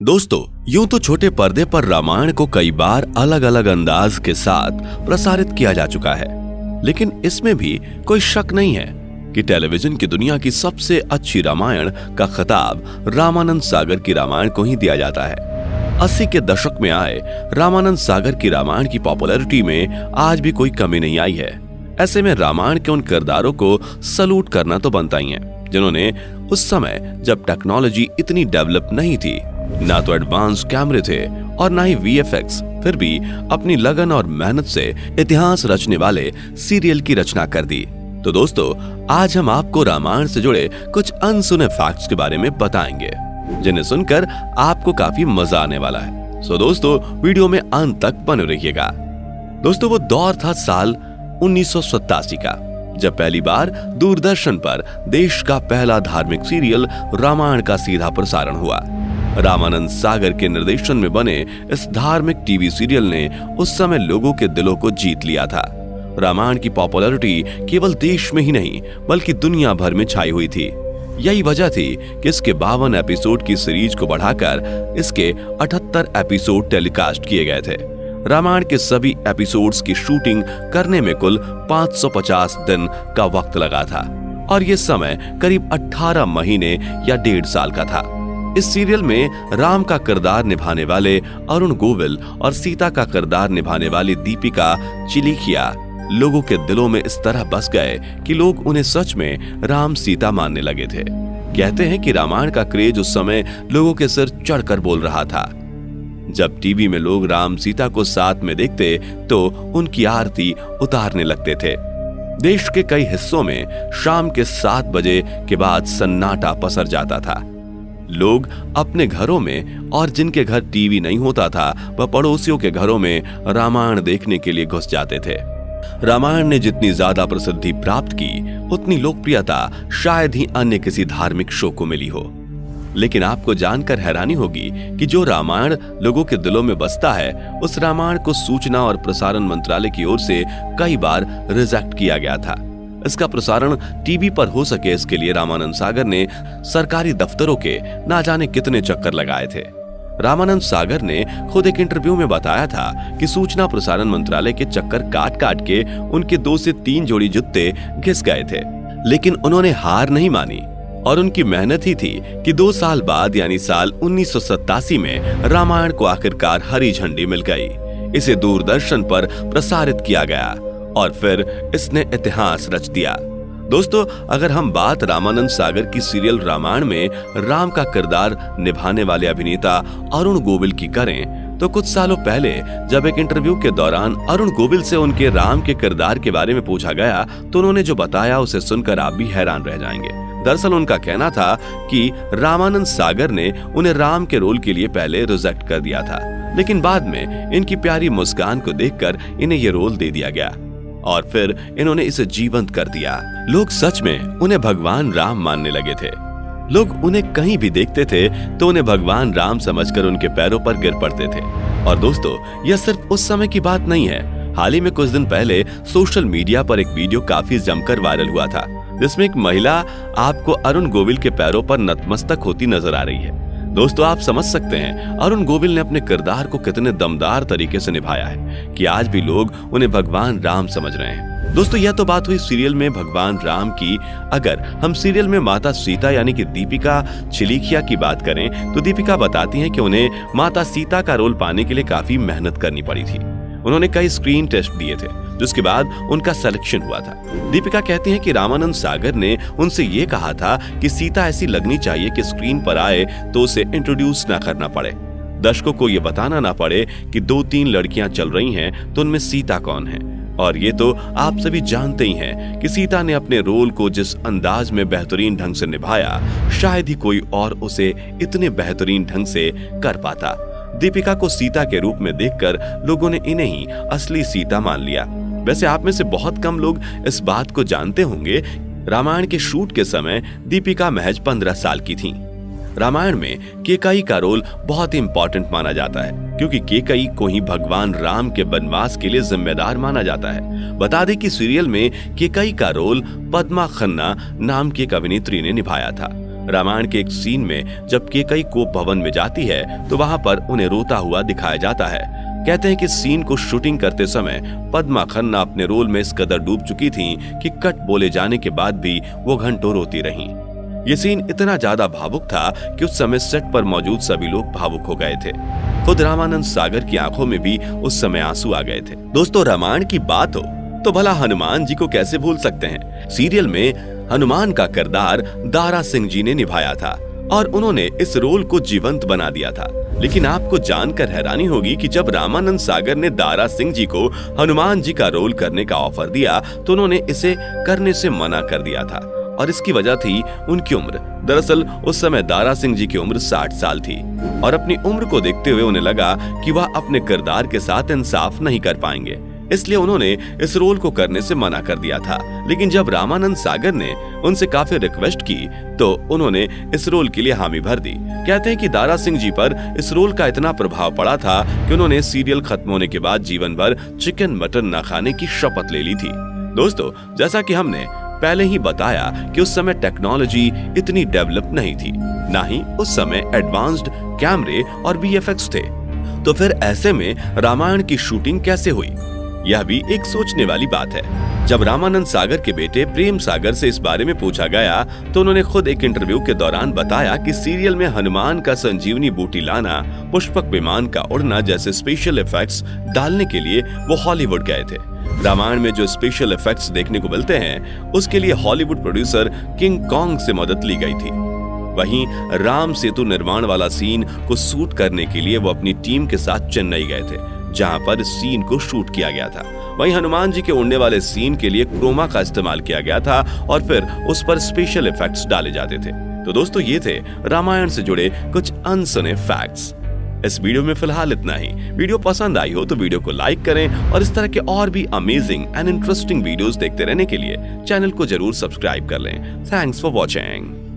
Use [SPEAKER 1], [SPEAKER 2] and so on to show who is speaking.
[SPEAKER 1] दोस्तों, यूं तो छोटे पर्दे पर रामायण को कई बार अलग अलग अंदाज के साथ प्रसारित किया जा चुका है, लेकिन इसमें भी कोई शक नहीं है कि टेलीविजन की दुनिया की सबसे अच्छी रामायण का खिताब रामानंद सागर की रामायण को ही दिया जाता है। 80 के दशक में आए रामानंद सागर की रामायण की पॉपुलैरिटी में आज भी कोई कमी नहीं आई है। ऐसे में रामायण के उन किरदारों को सलूट करना तो बनता ही है जिन्होंने उस समय जब टेक्नोलॉजी इतनी डेवलप नहीं थी, ना तो एडवांस कैमरे थे और ना ही वीएफएक्स, फिर भी अपनी लगन और मेहनत से इतिहास रचने वाले सीरियल की रचना कर दी। तो दोस्तों, आज हम आपको रामायण से जुड़े कुछ अनसुने फैक्ट्स के बारे में बताएंगे जिन्हें सुनकर आपको काफी मजा आने वाला है। सो दोस्तों, वीडियो में अंत तक बने रहिएगा। दोस्तों, वो दौर था साल 1987 का, जब पहली बार दूरदर्शन पर देश का पहला धार्मिक सीरियल रामायण का सीधा प्रसारण हुआ। रामानंद सागर के निर्देशन में बने इस धार्मिक टीवी सीरियल ने उस समय लोगों के दिलों को जीत लिया था। रामायण की पॉपुलैरिटी केवल देश में ही नहीं बल्कि दुनिया भर में छाई हुई थी। यही वजह थी कि इसके 52 एपिसोड की सीरीज को बढ़ाकर इसके 78 एपिसोड टेलीकास्ट किए गए थे। रामायण के सभी एपिसोड्स की शूटिंग करने में कुल 550 दिन का वक्त लगा था और ये समय करीब 18 महीने या 1.5 साल का था। इस सीरियल में राम का किरदार निभाने वाले अरुण गोविल और सीता का किरदार निभाने वाली दीपिका चिलीखिया लोगों के दिलों में इस तरह बस गए कि लोग उन्हें सच में राम सीता मानने लगे थे। कहते हैं कि रामायण का क्रेज उस समय लोगों के सिर चढ़कर बोल रहा था। जब टीवी में लोग राम सीता को साथ में देखते तो उनकी आरती उतारने लगते थे। देश के कई हिस्सों में शाम के 7 बजे के बाद सन्नाटा पसर जाता था। लोग अपने घरों में और जिनके घर टीवी नहीं होता था वह पड़ोसियों के घरों में रामायण देखने के लिए घुस जाते थे। रामायण ने जितनी ज्यादा प्रसिद्धि प्राप्त की उतनी लोकप्रियता शायद ही अन्य किसी धार्मिक शो को मिली हो। लेकिन आपको जानकर हैरानी होगी कि जो रामायण लोगों के दिलों में बसता है उस रामायण को सूचना और प्रसारण मंत्रालय की ओर से कई बार रिजेक्ट किया गया था। इसका प्रसारण टीवी पर हो सके इसके लिए रामानंद सागर ने सरकारी दफ्तरों के ना जाने कितने चक्कर लगाए थे। रामानंद सागर ने खुद एक इंटरव्यू में बताया था कि सूचना प्रसारण मंत्रालय के चक्कर काट काट के उनके 2 से 3 जोड़ी जूते घिस गए थे, लेकिन उन्होंने हार नहीं मानी और उनकी मेहनत ही थी कि 2 साल बाद यानी साल 1987 में रामायण को आखिरकार हरी झंडी मिल गई। इसे दूरदर्शन पर प्रसारित किया गया और फिर इसने इतिहास रच दिया। दोस्तों, अगर हम बात रामानंद सागर की सीरियल रामायण में राम का किरदार निभाने वाले अभिनेता अरुण गोविल की करें तो कुछ सालों पहले जब एक इंटरव्यू के दौरान अरुण गोविल से उनके राम के किरदार के बारे में पूछा गया तो उन्होंने जो बताया उसे सुनकर आप भी हैरान रह जाएंगे। दरअसल उनका कहना था कि रामानंद सागर ने उन्हें राम के रोल के लिए पहले रिजेक्ट कर दिया था, लेकिन बाद में इनकी प्यारी मुस्कान को देखकर इन्हें ये रोल दे दिया गया और फिर इन्होंने इसे जीवंत कर दिया। लोग सच में उन्हें भगवान राम मानने लगे थे। लोग उन्हें कहीं भी देखते थे तो उन्हें भगवान राम समझकर उनके पैरों पर गिर पड़ते थे। और दोस्तों, यह सिर्फ उस समय की बात नहीं है। हाल ही में कुछ दिन पहले सोशल मीडिया पर एक वीडियो काफी जमकर वायरल हुआ था जिसमें एक महिला आपको अरुण गोविल के पैरों पर नतमस्तक होती नजर आ रही है। दोस्तों, आप समझ सकते हैं अरुण गोविल ने अपने किरदार को कितने दमदार तरीके से निभाया है कि आज भी लोग उन्हें भगवान राम समझ रहे हैं। दोस्तों, यह तो बात हुई सीरियल में भगवान राम की। अगर हम सीरियल में माता सीता यानी कि दीपिका चिलीखिया की बात करें तो दीपिका बताती हैं कि उन्हें माता सीता का रोल पाने के लिए काफी मेहनत करनी पड़ी थी। उन्होंने कई स्क्रीन टेस्ट दिए थे जिसके बाद उनका सिलेक्शन हुआ था। दीपिका कहती हैं कि रामानंद सागर ने उनसे ये कहा था कि सीता ऐसी लगनी चाहिए कि स्क्रीन पर आए तो उसे इंट्रोड्यूस ना करना पड़े, दर्शकों को ये बताना ना पड़े कि 2-3 लड़कियां चल रही हैं तो उनमें सीता कौन है। और ये तो आप सभी जानते ही हैं कि सीता ने अपने रोल को जिस अंदाज में बेहतरीन ढंग से निभाया शायद ही कोई और उसे इतने बेहतरीन ढंग से कर पाता। दीपिका को सीता के रूप में देखकर लोगों ने इन्हें ही असली सीता मान लिया। वैसे आप में से बहुत कम लोग इस बात को जानते होंगे, रामायण के शूट के समय दीपिका महज 15 साल की थीं। रामायण में केकई का रोल बहुत ही इंपॉर्टेंट माना जाता है क्योंकि केकई को ही भगवान राम के वनवास के लिए जिम्मेदार माना जाता है। बता दें कि सीरियल में केकई का रोल पद्मा खन्ना नाम की एक अभिनेत्री ने निभाया था। रामायण के एक सीन में जब केकई कोप भवन में जाती है तो वहां पर उन्हें रोता हुआ दिखाया जाता है। कहते हैं कि सीन को शूटिंग करते समय पद्मा खन्ना अपने रोल में इस कदर डूब चुकी थीं कि कट बोले जाने के बाद भी वो घंटों रोती रहीं। ये सीन इतना ज्यादा भावुक था कि उस समय सेट पर मौजूद सभी लोग भावुक हो गए थे। खुद रामानंद सागर की आंखों में भी उस समय आंसू आ गए थे। दोस्तों, रामायण की बात हो तो भला हनुमान जी को कैसे भूल सकते हैं। सीरियल में हनुमान का किरदार दारा सिंह जी ने निभाया था और उन्होंने इस रोल को जीवंत बना दिया था। लेकिन आपको जानकर हैरानी होगी कि जब रामानंद सागर ने दारा सिंह जी को हनुमान जी का रोल करने का ऑफर दिया तो उन्होंने इसे करने से मना कर दिया था और इसकी वजह थी उनकी उम्र। दरअसल उस समय दारा सिंह जी की उम्र 60 साल थी और अपनी उम्र को देखते हुए उन्हें लगा कि वह अपने किरदार के साथ इंसाफ नहीं कर पाएंगे, इसलिए उन्होंने इस रोल को करने से मना कर दिया था। लेकिन जब रामानंद सागर ने उनसे काफी रिक्वेस्ट की तो उन्होंने इस रोल के लिए हामी भर दी। कहते हैं कि दारा सिंह जी पर इस रोल का इतना प्रभाव पड़ा था कि उन्होंने सीरियल खत्म होने के बाद जीवन भर चिकन मटन न खाने की शपथ ले ली थी। दोस्तों, जैसा कि हमने पहले ही बताया कि उस समय टेक्नोलॉजी इतनी डेवलप नहीं थी, ना ही उस समय एडवांस्ड कैमरे और VFX थे। तो फिर ऐसे में रामायण की शूटिंग कैसे हुई, यह भी एक सोचने वाली बात है। जब रामानंद सागर के बेटे प्रेम सागर से इस बारे में पूछा गया तो उन्होंने खुद एक इंटरव्यू के दौरान बताया कि सीरियल में हनुमान का संजीवनी बूटी लाना, पुष्पक विमान का उड़ना जैसे स्पेशल इफेक्ट्स डालने के लिए वो हॉलीवुड गए थे। रामायण में जो स्पेशल इफेक्ट्स देखने को मिलते हैं उसके लिए हॉलीवुड प्रोड्यूसर किंग कॉन्ग से मदद ली गई थी। वहीं राम सेतु निर्माण वाला सीन को शूट करने के लिए वो अपनी टीम के साथ चेन्नई गए थे, जहां पर इस सीन को शूट किया गया था। वहीं हनुमान जी के उड़ने वाले सीन के लिए क्रोमा का इस्तेमाल किया गया था और फिर उस पर स्पेशल इफेक्ट्स डाले जाते थे। तो दोस्तों, ये थे रामायण से जुड़े कुछ अनसुने फैक्ट्स। इस वीडियो में फिलहाल इतना ही। वीडियो पसंद आई हो तो वीडियो को लाइक करें और इस तरह के और भी अमेजिंग एंड इंटरेस्टिंग वीडियोस देखते रहने के लिए चैनल को जरूर सब्सक्राइब कर लें। Thanks for watching.